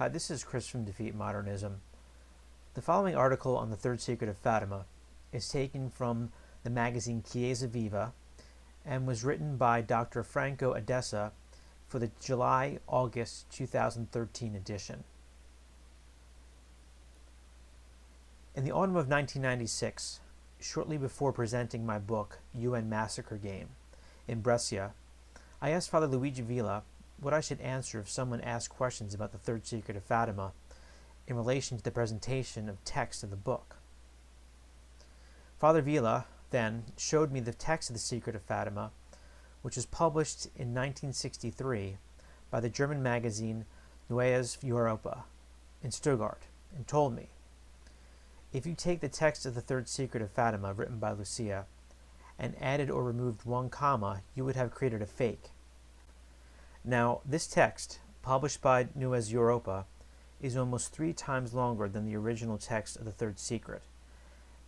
Hi, this is Chris from Defeat Modernism. The following article on the Third Secret of Fatima is taken from the magazine Chiesa Viva and was written by Dr. Franco Adessa for the July-August 2013 edition. In the autumn of 1996, shortly before presenting my book, UN Massacre Game, in Brescia, I asked Father Luigi Villa what I should answer if someone asked questions about the Third Secret of Fatima in relation to the presentation of text of the book. Father Villa then showed me the text of the Secret of Fatima, which was published in 1963 by the German magazine Neues Europa in Stuttgart, and told me, if you take the text of the Third Secret of Fatima written by Lucia and added or removed one comma, you would have created a fake. Now, this text, published by Neues Europa, is almost 3 times longer than the original text of the Third Secret,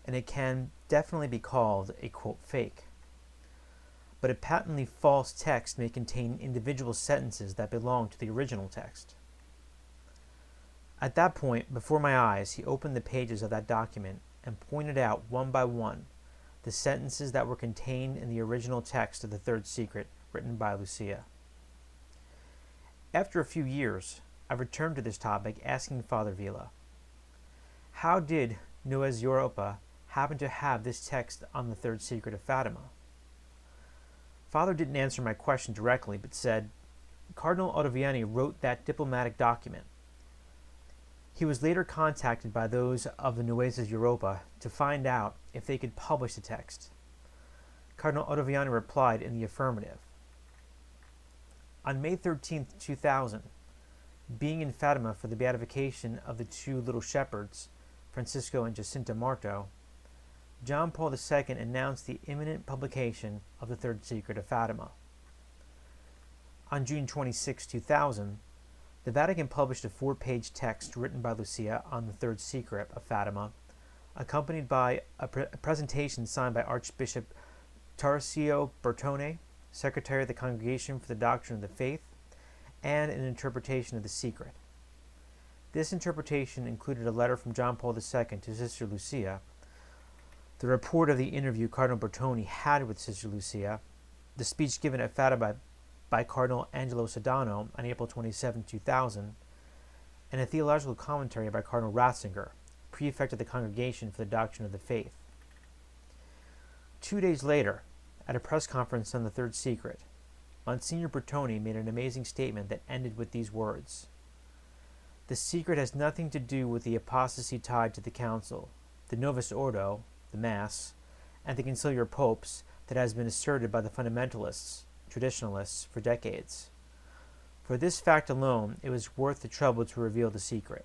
and it can definitely be called a, quote, fake. But a patently false text may contain individual sentences that belong to the original text. At that point, before my eyes, he opened the pages of that document and pointed out one by one the sentences that were contained in the original text of the Third Secret written by Lucia. After a few years, I returned to this topic asking Father Villa, how did Neues Europa happen to have this text on the Third Secret of Fatima? Father didn't answer my question directly, but said, Cardinal Ottovianni wrote that diplomatic document. He was later contacted by those of the Neues Europa to find out if they could publish the text. Cardinal Ottovianni replied in the affirmative. On May 13, 2000, being in Fatima for the beatification of the 2 little shepherds, Francisco and Jacinta Marto, John Paul II announced the imminent publication of the Third Secret of Fatima. On June 26, 2000, the Vatican published a 4-page text written by Lucia on the Third Secret of Fatima, accompanied by a presentation signed by Archbishop Tarcisio Bertone, Secretary of the Congregation for the Doctrine of the Faith, and an interpretation of the secret. This interpretation included a letter from John Paul II to Sister Lucia, the report of the interview Cardinal Bertone had with Sister Lucia, the speech given at Fatima by Cardinal Angelo Sodano on April 27, 2000, and a theological commentary by Cardinal Ratzinger, prefect of the Congregation for the Doctrine of the Faith. 2 days later, at a press conference on the Third Secret, Monsignor Bertone made an amazing statement that ended with these words: the secret has nothing to do with the apostasy tied to the Council, the Novus Ordo, the Mass, and the conciliar popes that has been asserted by the fundamentalists, traditionalists, for decades. For this fact alone, it was worth the trouble to reveal the secret.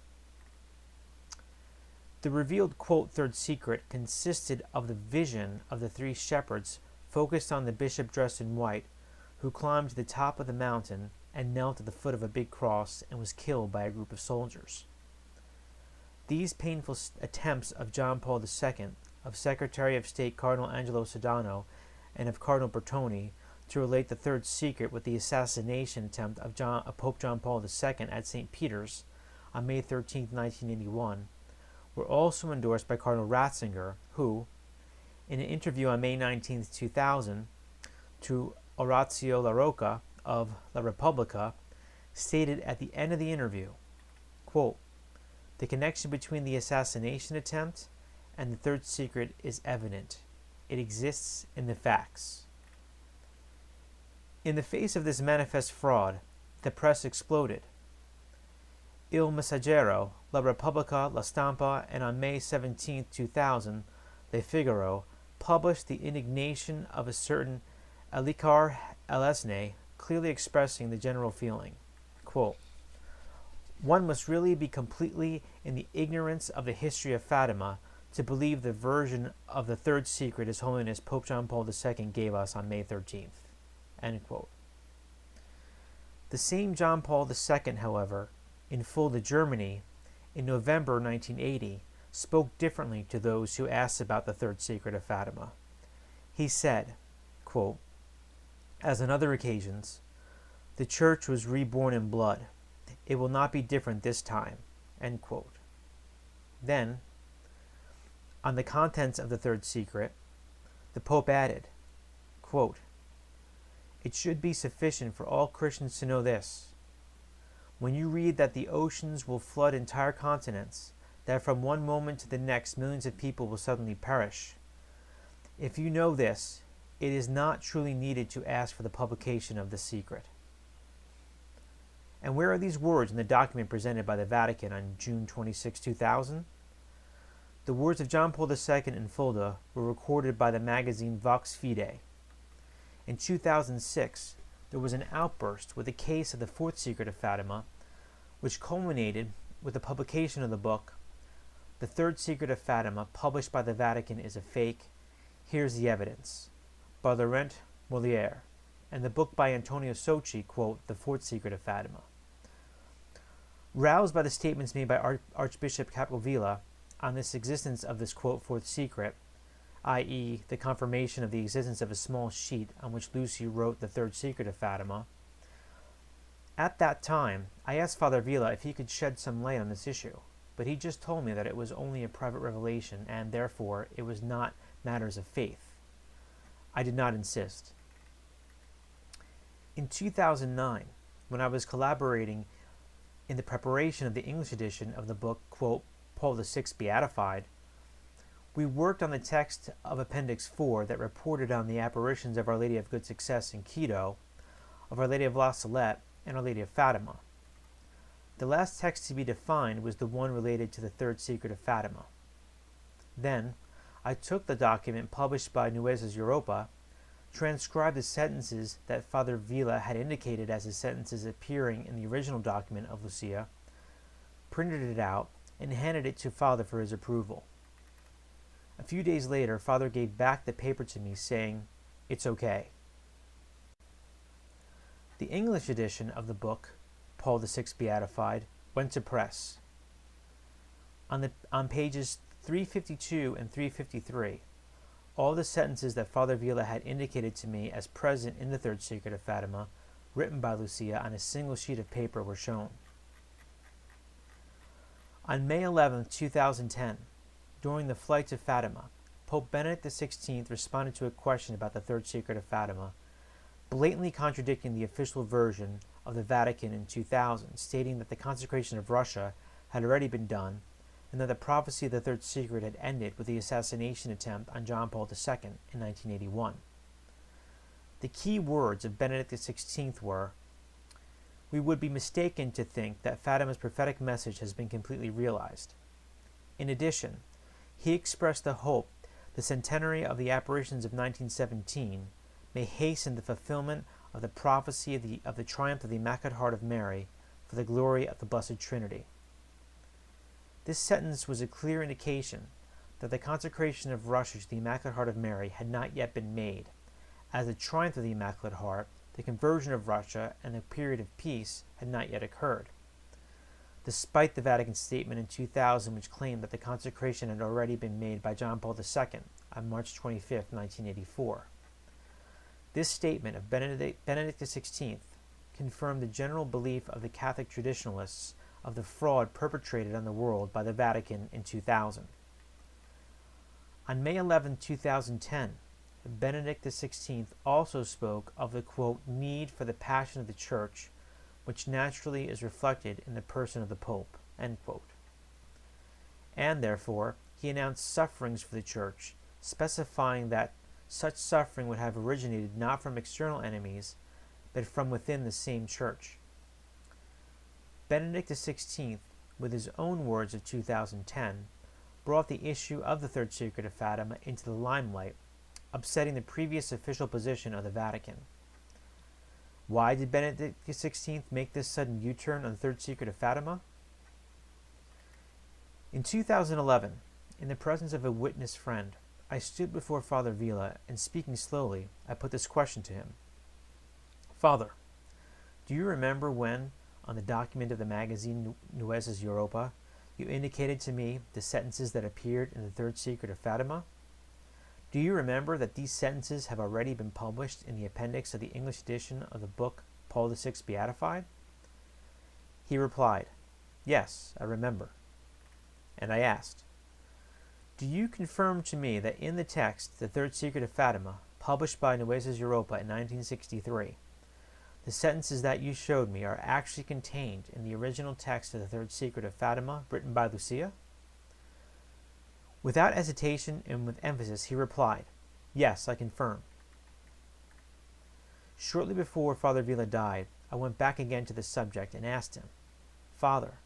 The revealed, quote, Third Secret consisted of the vision of the 3 shepherds focused on the bishop dressed in white, who climbed to the top of the mountain and knelt at the foot of a big cross and was killed by a group of soldiers. These painful attempts of John Paul II, of Secretary of State Cardinal Angelo Sodano, and of Cardinal Bertone to relate the Third Secret with the assassination attempt of Pope John Paul II at St. Peter's on May 13, 1981, were also endorsed by Cardinal Ratzinger, who, in an interview on May 19, 2000, to Orazio La Rocca of La Repubblica, stated at the end of the interview, quote, the connection between the assassination attempt and the Third Secret is evident. It exists in the facts. In the face of this manifest fraud, the press exploded. Il Messaggero, La Repubblica, La Stampa, and on May 17, 2000, Le Figaro published the indignation of a certain Elikar Elesne, clearly expressing the general feeling. Quote, one must really be completely in the ignorance of the history of Fatima to believe the version of the Third Secret His Holiness Pope John Paul II gave us on May 13th. End quote. The same John Paul II, however, in full to Germany, in November 1980, spoke differently to those who asked about the Third Secret of Fatima. He said, quote, as on other occasions, the Church was reborn in blood. It will not be different this time." End quote. Then, on the contents of the third secret, the Pope added, quote, "It should be sufficient for all Christians to know this. When you read that the oceans will flood entire continents, that from one moment to the next millions of people will suddenly perish, if you know this, it is not truly needed to ask for the publication of the secret." And where are these words in the document presented by the Vatican on June 26, 2000? The words of John Paul II in Fulda were recorded by the magazine Vox Fide. In 2006, there was an outburst with the case of the Fourth Secret of Fatima, which culminated with the publication of the book, "The Third Secret of Fatima, published by the Vatican, is a fake. Here's the evidence," by Laurent Molière, and the book by Antonio Socci, quote, "The Fourth Secret of Fatima." Roused by the statements made by Archbishop Capdevila on this existence of this, quote, "fourth secret," i.e., the confirmation of the existence of a small sheet on which Lucy wrote the Third Secret of Fatima, at that time, I asked Father Vila if he could shed some light on this issue, but he just told me that it was only a private revelation and, therefore, it was not matters of faith. I did not insist. In 2009, when I was collaborating in the preparation of the English edition of the book, quote, "Paul VI Beatified," we worked on the text of Appendix 4 that reported on the apparitions of Our Lady of Good Success in Quito, of Our Lady of La Salette, and Our Lady of Fatima. The last text to be defined was the one related to the Third Secret of Fatima. Then, I took the document published by Nueces Europa, transcribed the sentences that Father Vila had indicated as the sentences appearing in the original document of Lucia, printed it out, and handed it to Father for his approval. A few days later, Father gave back the paper to me, saying, "It's okay." The English edition of the book, Paul VI Beatified, went to press. On pages 352 and 353, all the sentences that Father Vila had indicated to me as present in the Third Secret of Fatima, written by Lucia on a single sheet of paper, were shown. On May 11, 2010, during the flight to Fatima, Pope Benedict XVI responded to a question about the Third Secret of Fatima, blatantly contradicting the official version of the Vatican in 2000, stating that the consecration of Russia had already been done and that the prophecy of the Third Secret had ended with the assassination attempt on John Paul II in 1981. The key words of Benedict XVI were, "We would be mistaken to think that Fatima's prophetic message has been completely realized." In addition, he expressed the hope the centenary of the apparitions of 1917 may hasten the fulfillment of the prophecy of the triumph of the Immaculate Heart of Mary for the glory of the Blessed Trinity. This sentence was a clear indication that the consecration of Russia to the Immaculate Heart of Mary had not yet been made, as the triumph of the Immaculate Heart, the conversion of Russia, and the period of peace had not yet occurred, despite the Vatican statement in 2000 which claimed that the consecration had already been made by John Paul II on March 25, 1984. This statement of Benedict XVI confirmed the general belief of the Catholic traditionalists of the fraud perpetrated on the world by the Vatican in 2000. On May 11, 2010, Benedict XVI also spoke of the, quote, "need for the passion of the Church, which naturally is reflected in the person of the Pope," end quote. And therefore, he announced sufferings for the Church, specifying that such suffering would have originated not from external enemies, but from within the same Church. Benedict XVI, with his own words of 2010, brought the issue of the Third Secret of Fatima into the limelight, upsetting the previous official position of the Vatican. Why did Benedict XVI make this sudden U-turn on the Third Secret of Fatima? In 2011, in the presence of a witness friend, I stood before Father Vila, and speaking slowly, I put this question to him. "Father, do you remember when, on the document of the magazine Nueces Europa, you indicated to me the sentences that appeared in the Third Secret of Fatima? Do you remember that these sentences have already been published in the appendix of the English edition of the book Paul VI Beatified?" He replied, "Yes, I remember." And I asked, "Do you confirm to me that in the text, The Third Secret of Fatima, published by Nueces Europa in 1963, the sentences that you showed me are actually contained in the original text of The Third Secret of Fatima, written by Lucia?" Without hesitation and with emphasis, he replied, "Yes, I confirm." Shortly before Father Villa died, I went back again to the subject and asked him, "Father,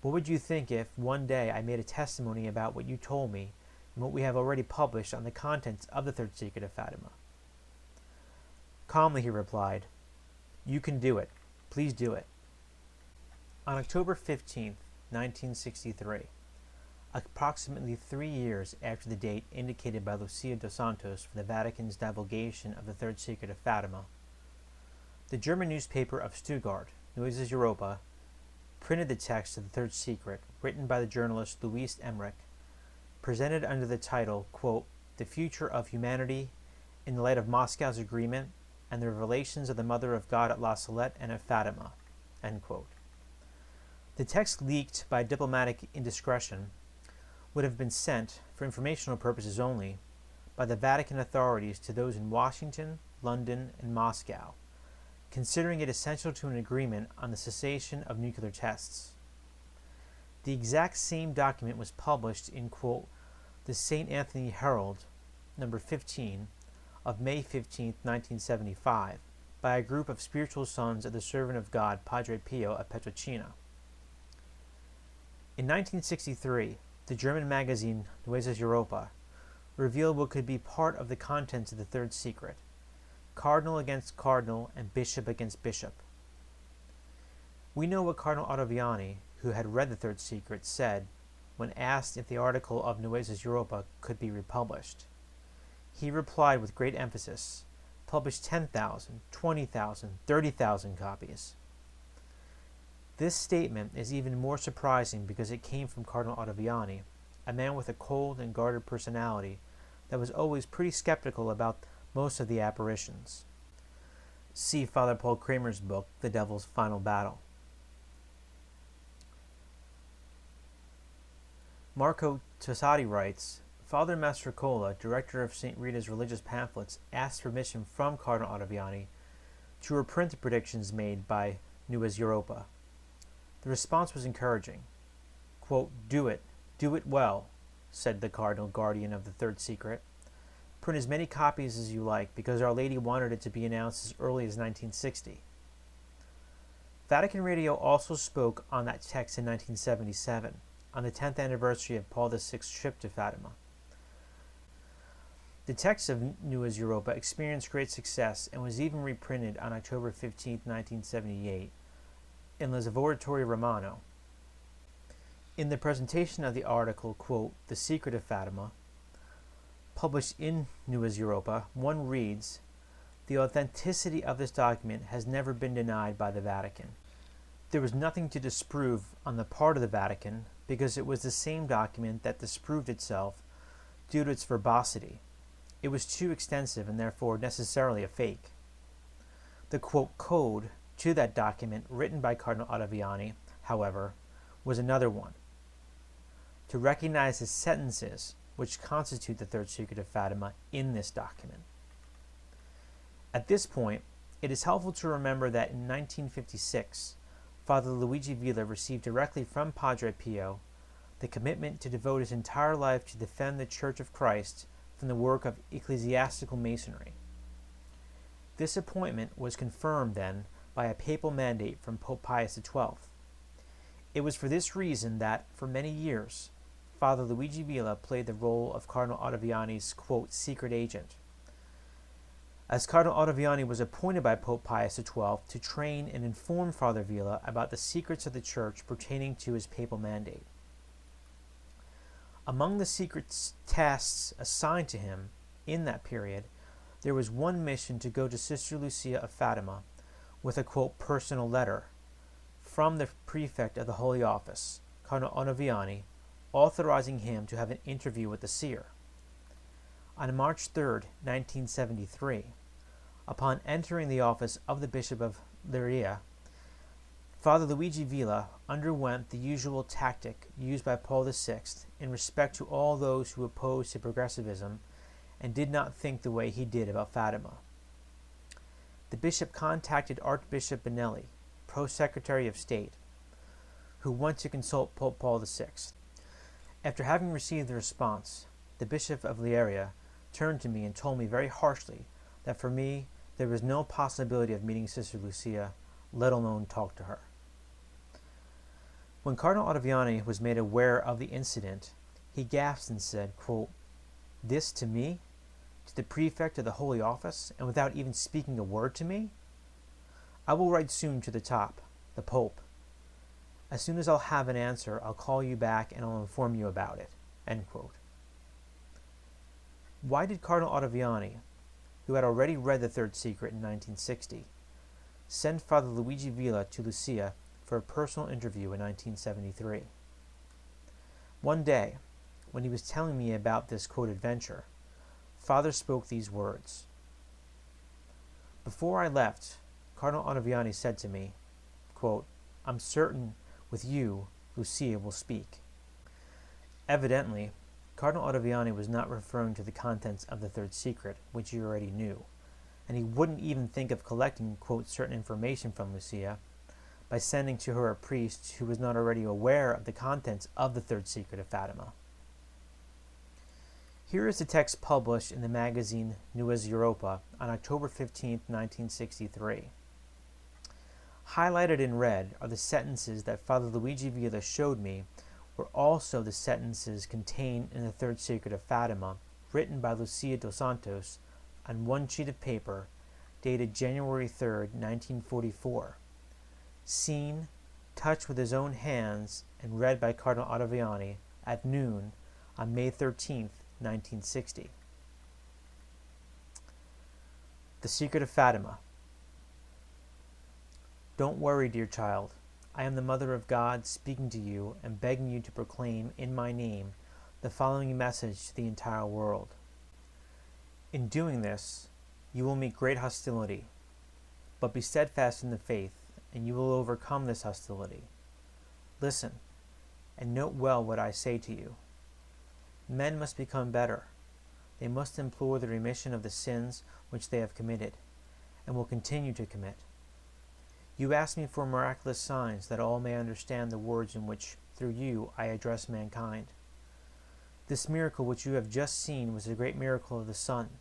what would you think if one day I made a testimony about what you told me and what we have already published on the contents of the Third Secret of Fatima?" Calmly he replied, "You can do it. Please do it." On October 15, 1963, approximately 3 years after the date indicated by Lucia dos Santos for the Vatican's divulgation of the Third Secret of Fatima, the German newspaper of Stuttgart, Nueces Europa, printed the text of the Third Secret, written by the journalist Louis Emmerich, presented under the title, quote, "The Future of Humanity in the Light of Moscow's Agreement and the Revelations of the Mother of God at La Salette and at Fatima," end quote. The text, leaked by diplomatic indiscretion, would have been sent, for informational purposes only, by the Vatican authorities to those in Washington, London, and Moscow, considering it essential to an agreement on the cessation of nuclear tests. The exact same document was published in, quote, the St. Anthony Herald, number 15, of May 15, 1975, by a group of spiritual sons of the servant of God, Padre Pio of Petrocina. In 1963, the German magazine Nueces Europa revealed what could be part of the contents of the Third Secret: Cardinal against Cardinal and Bishop against Bishop. We know what Cardinal Ottovianni, who had read the Third Secret, said when asked if the article of Nueces Europa could be republished. He replied with great emphasis, "Publish 10,000, 20,000, 30,000 copies." This statement is even more surprising because it came from Cardinal Ottovianni, a man with a cold and guarded personality that was always pretty skeptical about most of the apparitions. See Father Paul Kramer's book, The Devil's Final Battle. Marco Tossati writes, Father Mastrocola, director of St. Rita's religious pamphlets, asked permission from Cardinal Ottovianni to reprint the predictions made by Nueces Europa. The response was encouraging. Quote, do it well," said the Cardinal Guardian of the Third Secret. "Print as many copies as you like, because Our Lady wanted it to be announced as early as 1960. Vatican Radio also spoke on that text in 1977, on the 10th anniversary of Paul VI's trip to Fatima. The text of Nueces Europa experienced great success and was even reprinted on October 15, 1978, in L'Osservatore Romano. In the presentation of the article, quote, "The Secret of Fatima," published in Nueces Europa, one reads, "The authenticity of this document has never been denied by the Vatican. There was nothing to disprove on the part of the Vatican, because it was the same document that disproved itself due to its verbosity. It was too extensive and therefore necessarily a fake." The, quote, "code" to that document written by Cardinal Ottovianni, however, was another one: to recognize the sentences which constitute the Third Secret of Fatima in this document. At this point, it is helpful to remember that in 1956, Father Luigi Villa received directly from Padre Pio the commitment to devote his entire life to defend the Church of Christ from the work of ecclesiastical masonry. This appointment was confirmed then by a papal mandate from Pope Pius XII. It was for this reason that, for many years, Father Luigi Villa played the role of Cardinal Ottovianni's, quote, "secret agent." As Cardinal Ottovianni was appointed by Pope Pius XII to train and inform Father Villa about the secrets of the Church pertaining to his papal mandate. Among the secret tasks assigned to him in that period, there was one mission to go to Sister Lucia of Fatima with a, quote, "personal letter" from the prefect of the Holy Office, Cardinal Ottovianni, authorizing him to have an interview with the seer. On March 3, 1973, upon entering the office of the Bishop of Leiria, Father Luigi Villa underwent the usual tactic used by Paul VI in respect to all those who opposed to progressivism and did not think the way he did about Fatima. The bishop contacted Archbishop Benelli, Pro-Secretary of State, who went to consult Pope Paul VI. After having received the response, the Bishop of Lieria turned to me and told me very harshly that for me there was no possibility of meeting Sister Lucia, let alone talk to her. When Cardinal Ottovianni was made aware of the incident, he gasped and said, quote, "This to me? To the prefect of the Holy Office, and without even speaking a word to me? I will write soon to the top, the Pope. As soon as I'll have an answer, I'll call you back and I'll inform you about it." End quote. Why did Cardinal Ottovianni, who had already read the Third Secret in 1960, send Father Luigi Villa to Lucia for a personal interview in 1973? One day, when he was telling me about this quote adventure, Father spoke these words. "Before I left, Cardinal Ottovianni said to me, quote, 'I'm certain with you Lucia will speak.'" Evidently, Cardinal Ottovianni was not referring to the contents of the Third Secret, which he already knew, and he wouldn't even think of collecting, quote, certain information from Lucia by sending to her a priest who was not already aware of the contents of the Third Secret of Fatima. Here is the text published in the magazine Nuez Europa on October 15, 1963. Highlighted in red are the sentences that Father Luigi Villa showed me were also the sentences contained in the Third Secret of Fatima, written by Lucia dos Santos on one sheet of paper dated January 3, 1944, seen, touched with his own hands, and read by Cardinal Ottovianni at noon on May 13, 1960. The Secret of Fatima. Don't worry, dear child. I am the Mother of God speaking to you and begging you to proclaim in my name the following message to the entire world. In doing this, you will meet great hostility, but be steadfast in the faith, and you will overcome this hostility. Listen, and note well what I say to you. Men must become better. They must implore the remission of the sins which they have committed, and will continue to commit. You ask me for miraculous signs that all may understand the words in which, through you, I address mankind. This miracle which you have just seen was the great miracle of the sun.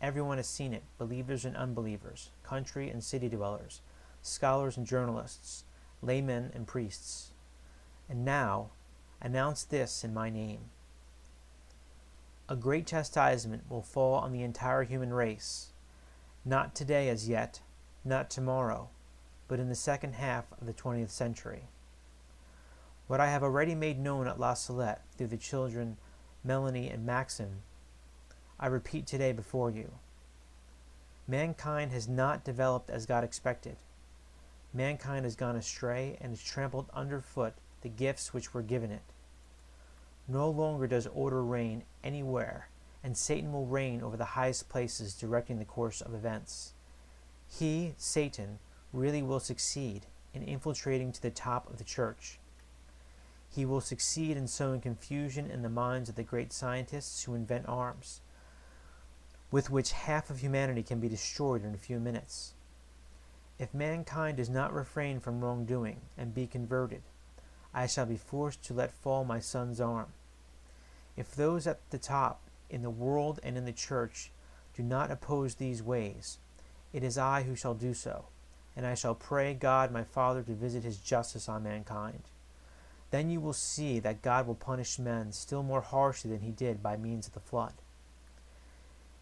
Everyone has seen it, believers and unbelievers, country and city dwellers, scholars and journalists, laymen and priests. And now, announce this in my name. A great chastisement will fall on the entire human race, not today as yet, not tomorrow, but in the second half of the 20th century. What I have already made known at La Salette through the children Melanie and Maxim, I repeat today before you. Mankind has not developed as God expected. Mankind has gone astray and has trampled underfoot the gifts which were given it. No longer does order reign anywhere, and Satan will reign over the highest places directing the course of events. He, Satan, really will succeed in infiltrating to the top of the church. He will succeed in sowing confusion in the minds of the great scientists who invent arms, with which half of humanity can be destroyed in a few minutes. If mankind does not refrain from wrongdoing and be converted, I shall be forced to let fall my son's arm. If those at the top, in the world and in the church, do not oppose these ways, it is I who shall do so, and I shall pray God my Father to visit his justice on mankind. Then you will see that God will punish men still more harshly than he did by means of the flood.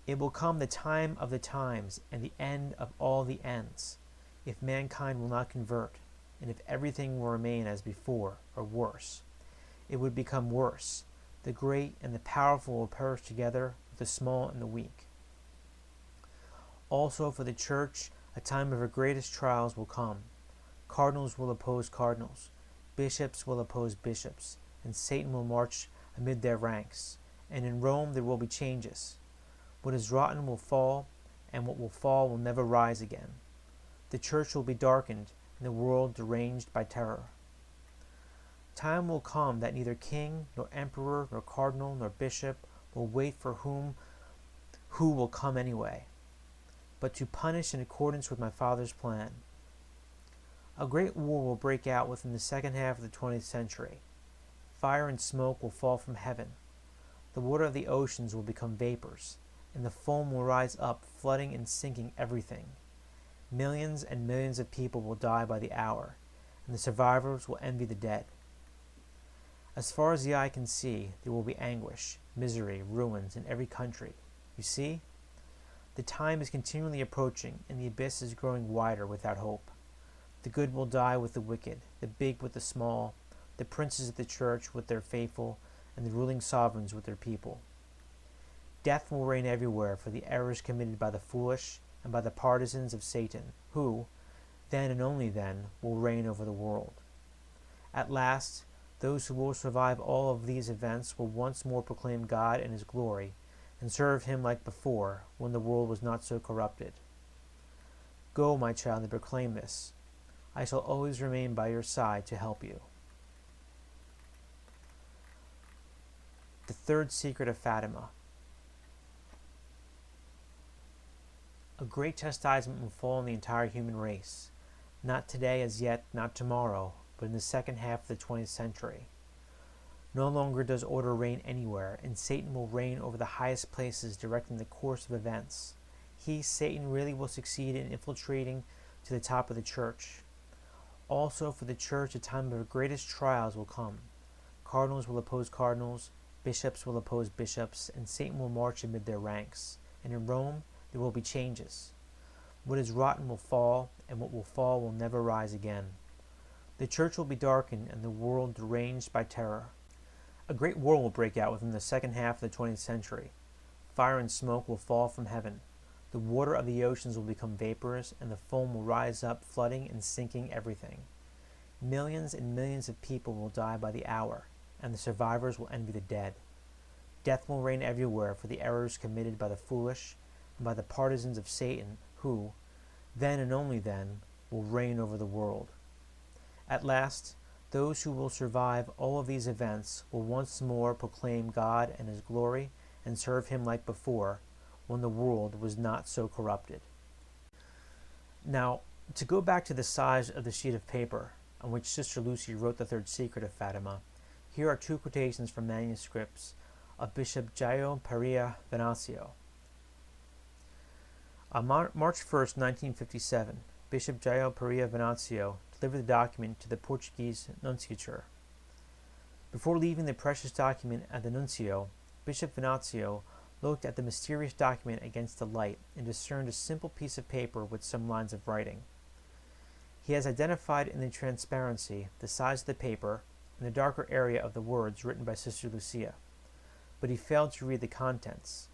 It will come the time of the times and the end of all the ends, if mankind will not convert, and if everything will remain as before, or worse. It would become worse. The great and the powerful will perish together with the small and the weak. Also for the church, a time of her greatest trials will come. Cardinals will oppose cardinals, bishops will oppose bishops, and Satan will march amid their ranks. And in Rome there will be changes. What is rotten will fall, and what will fall will never rise again. The church will be darkened, and the world deranged by terror. Time will come that neither king, nor emperor, nor cardinal, nor bishop will wait for who will come anyway, but to punish in accordance with my Father's plan. A great war will break out within the second half of the 20th century. Fire and smoke will fall from heaven. The water of the oceans will become vapors, and the foam will rise up, flooding and sinking everything. Millions and millions of people will die by the hour, and the survivors will envy the dead. As far as the eye can see, there will be anguish, misery, ruins in every country. You see? The time is continually approaching, and the abyss is growing wider without hope. The good will die with the wicked, the big with the small, the princes of the church with their faithful, and the ruling sovereigns with their people. Death will reign everywhere for the errors committed by the foolish and by the partisans of Satan, who, then and only then, will reign over the world. At last, those who will survive all of these events will once more proclaim God and His glory, and serve Him like before, when the world was not so corrupted. Go, my child, and proclaim this. I shall always remain by your side to help you. The third secret of Fatima. A great chastisement will fall on the entire human race, not today as yet, not tomorrow, but in the second half of the 20th century. No longer does order reign anywhere, and Satan will reign over the highest places, directing the course of events. He, Satan, really will succeed in infiltrating to the top of the church. Also, for the church, a time of greatest trials will come. Cardinals will oppose cardinals, bishops will oppose bishops, and Satan will march amid their ranks. And in Rome, there will be changes. What is rotten will fall, and what will fall will never rise again. The church will be darkened, and the world deranged by terror. A great war will break out within the second half of the 20th century. Fire and smoke will fall from heaven. The water of the oceans will become vapors, and the foam will rise up, flooding and sinking everything. Millions and millions of people will die by the hour, and the survivors will envy the dead. Death will reign everywhere for the errors committed by the foolish and by the partisans of Satan, who, then and only then, will reign over the world. At last, those who will survive all of these events will once more proclaim God and His glory and serve Him like before, when the world was not so corrupted. Now, to go back to the size of the sheet of paper on which Sister Lucy wrote the third secret of Fatima, here are two quotations from manuscripts of Bishop Jaio Pereira Venancio. On March 1st, 1957, Bishop Jaio Pereira Venancio delivered the document to the Portuguese nunciature. Before leaving the precious document at the nuncio, Bishop Venancio looked at the mysterious document against the light and discerned a simple piece of paper with some lines of writing. He has identified in the transparency the size of the paper and the darker area of the words written by Sister Lucia, but he failed to read the contents.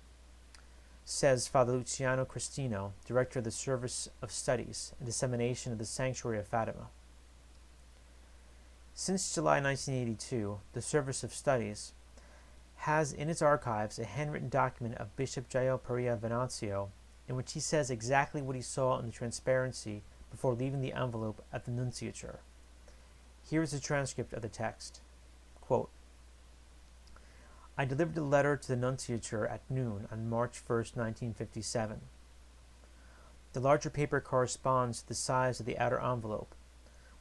Says Father Luciano Cristino, director of the Service of Studies and Dissemination of the Sanctuary of Fatima. Since July 1982, the Service of Studies has in its archives a handwritten document of Bishop Jaio Pereira Venancio in which he says exactly what he saw in the transparency before leaving the envelope at the nunciature. Here is a transcript of the text. Quote, I delivered the letter to the nunciature at noon on March 1st, 1957. The larger paper corresponds to the size of the outer envelope,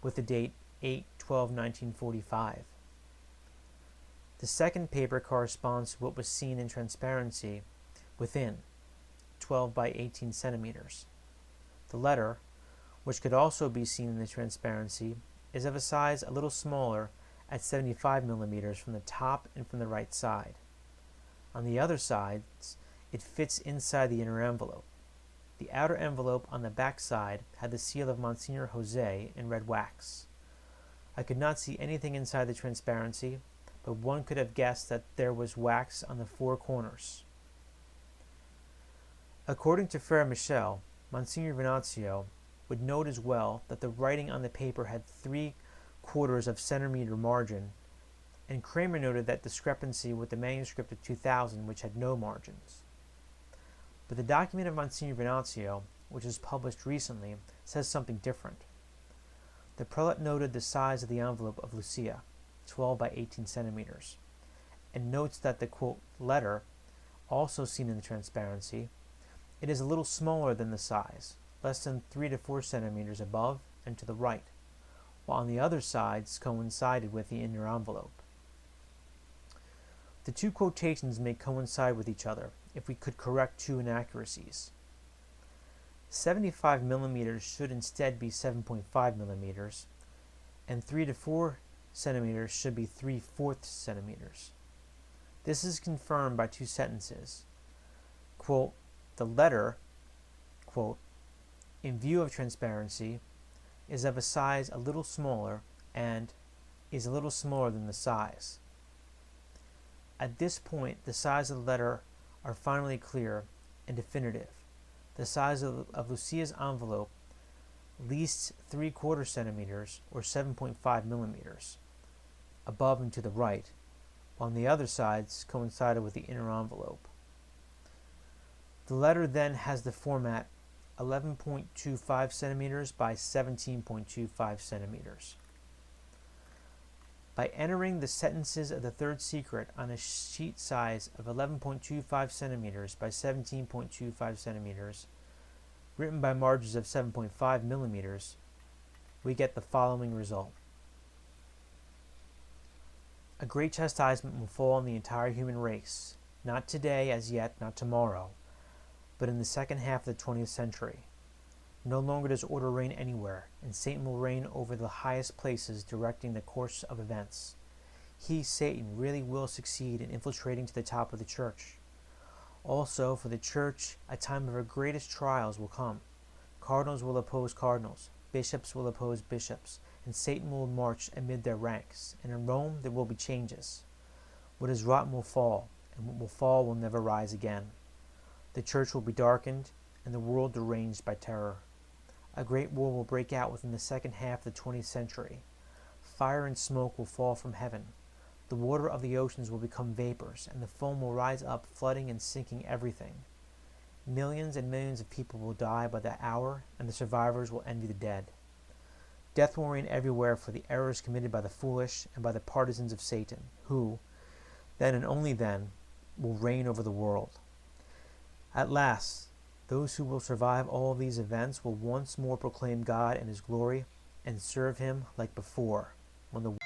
with the date 8/12/1945. The second paper corresponds to what was seen in transparency within, 12 by 18 centimeters. The letter, which could also be seen in the transparency, is of a size a little smaller at 75 millimeters from the top and from the right side. On the other sides, it fits inside the inner envelope. The outer envelope on the back side had the seal of Monsignor Jose in red wax. I could not see anything inside the transparency, but one could have guessed that there was wax on the four corners. According to Frere Michel, Monsignor Venancio would note as well that the writing on the paper had 3/4 of centimeter margin, and Kramer noted that discrepancy with the manuscript of 2000, which had no margins. But the document of Monsignor Venancio, which was published recently, says something different. The prelate noted the size of the envelope of Lucia, 12 by 18 centimeters, and notes that the, quote, letter, also seen in the transparency, it is a little smaller than the size, less than 3 to 4 centimeters above and to the right, while on the other sides coincided with the inner envelope. The two quotations may coincide with each other if we could correct two inaccuracies. 75 millimeters should instead be 7.5 millimeters, and 3 to 4 centimeters should be 3/4 centimeters. This is confirmed by two sentences. Quote, the letter, quote, in view of transparency, is of a size a little smaller and is a little smaller than the size. At this point, the size of the letter are finally clear and definitive. The size of Lucia's envelope, least 3/4 centimeters or 7.5 millimeters, above and to the right, while on the other sides coincided with the inner envelope. The letter then has the format 11.25 centimeters by 17.25 centimeters. By entering the sentences of the third secret on a sheet size of 11.25 centimeters by 17.25 centimeters, written by margins of 7.5 millimeters, we get the following result. A great chastisement will fall on the entire human race, not today as yet, not tomorrow, but in the second half of the 20th century. No longer does order reign anywhere, and Satan will reign over the highest places, directing the course of events. He, Satan, really will succeed in infiltrating to the top of the church. Also, for the church, a time of her greatest trials will come. Cardinals will oppose cardinals, bishops will oppose bishops, and Satan will march amid their ranks, and in Rome there will be changes. What is rotten will fall, and what will fall will never rise again. The church will be darkened, and the world deranged by terror. A great war will break out within the second half of the 20th century. Fire and smoke will fall from heaven. The water of the oceans will become vapors, and the foam will rise up, flooding and sinking everything. Millions and millions of people will die by the hour, and the survivors will envy the dead. Death will reign everywhere for the errors committed by the foolish and by the partisans of Satan, who, then and only then, will reign over the world. At last, those who will survive all these events will once more proclaim God and His glory and serve Him like before, when the